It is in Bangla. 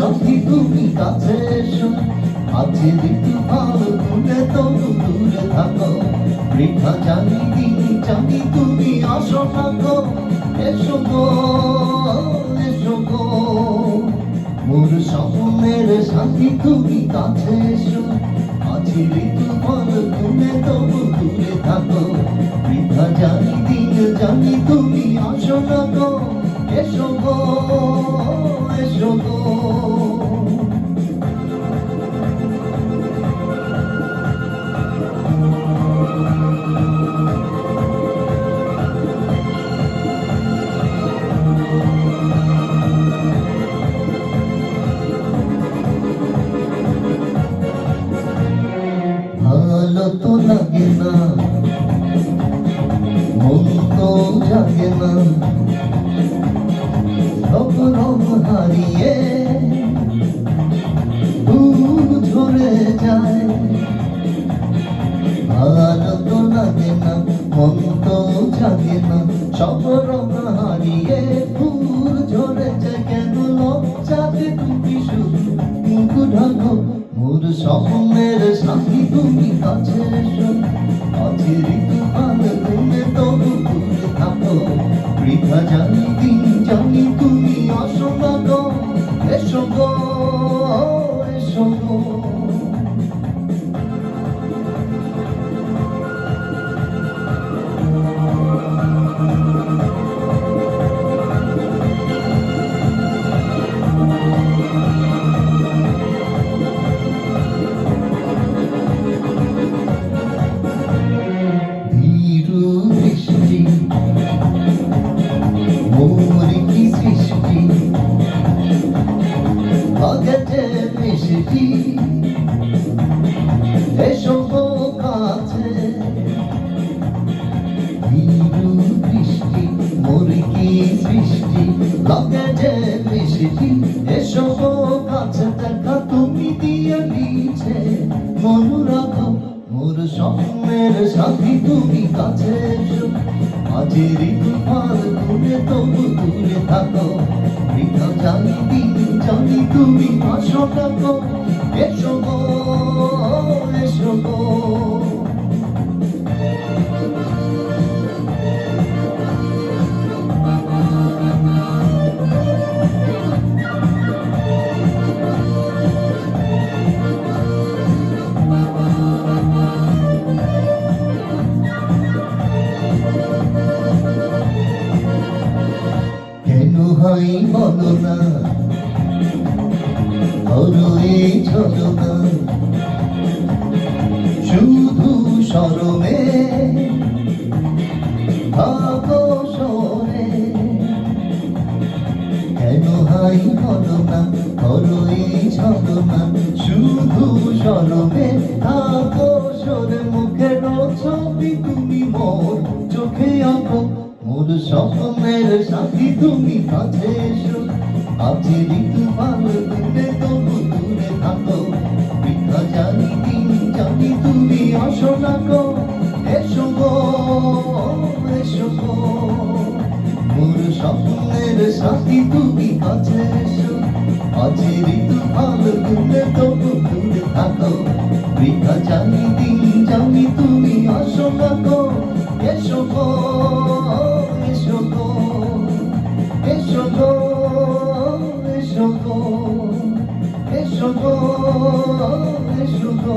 সাথী তুমি কাছে এসো, আছে ঋতু ভালো তুমি তবু দূরে থাকো, বৃথা জানি দিন জানি তুমি আসো থাকো, এসো গো এসো গো, মোর স্বপ্নের সাথী তুমি কাছে এসো, আছে ঋতু ভালো তুমি তবু দূরে থাকো, বৃথা জানি দিন জানি তুমি আসো থাকো, এসো গো এসো গো। ভালো তো লাগে না, মন তো জাগে না, রং হারিয়ে ফুল ঝরে যায়, ভালো তো লাগে না, মন তো জাগে না, সব রং হারিয়ে ফুল ঝরে যায়, কেন লজ্জাতে তুমি শুধু মুখ ঢাকো, মোর স্বপ্নের সাথী তুমি কাছে এসো, আছে ঋতু ভালো তুমি তবু দূরে থাকো, বৃথা জানি দিন জানি তুমি আসো না গো, এসো গো এসো গো। আগেতে মিষ্টি এসো গো কাছে, ধীরু বৃষ্টি মুরগি সৃষ্টি লাগে যে মিষ্টি, এসো গো কাছে দেখা তুমি দিয়ে দিয়েছে মনুরাগ, মোর স্বপ্নের সাথী তুমি কাছে এসো, আজ ঋতু ভাল তুমি তবু দূরে থাকো, বৃথা জানি দিন জানি তুমি আসো থাকো, এসো গো এসো গো। কেন হয় বলো না, ধরো এই ঝরো না, শুধু স্মরণে থাকো সরে, কেন হয় বলো না, ধরো এই ঝরো না, শুধু স্মরণে থাকো সরে, মুখের ছবি তুমি মোর চোখে আঁকো, মোর স্বপ্নের সাথী তুমি কাছে এসো, আছে ঋতু ভালো তুমি তবু দূরে থাকো, বৃথা জানি দিন জানি তুমি আসো না গো, এসো গো এসো গো, মোর স্বপ্নের সাথী তুমি কাছে এসো, আছে ঋতু ভালো তুমি তবু দূরে থাকো, বৃথা জানি দিন জানি তুমি আসো না গো, এসো গো এসো গো এসো গো এসো গো এসো গো এসো গো।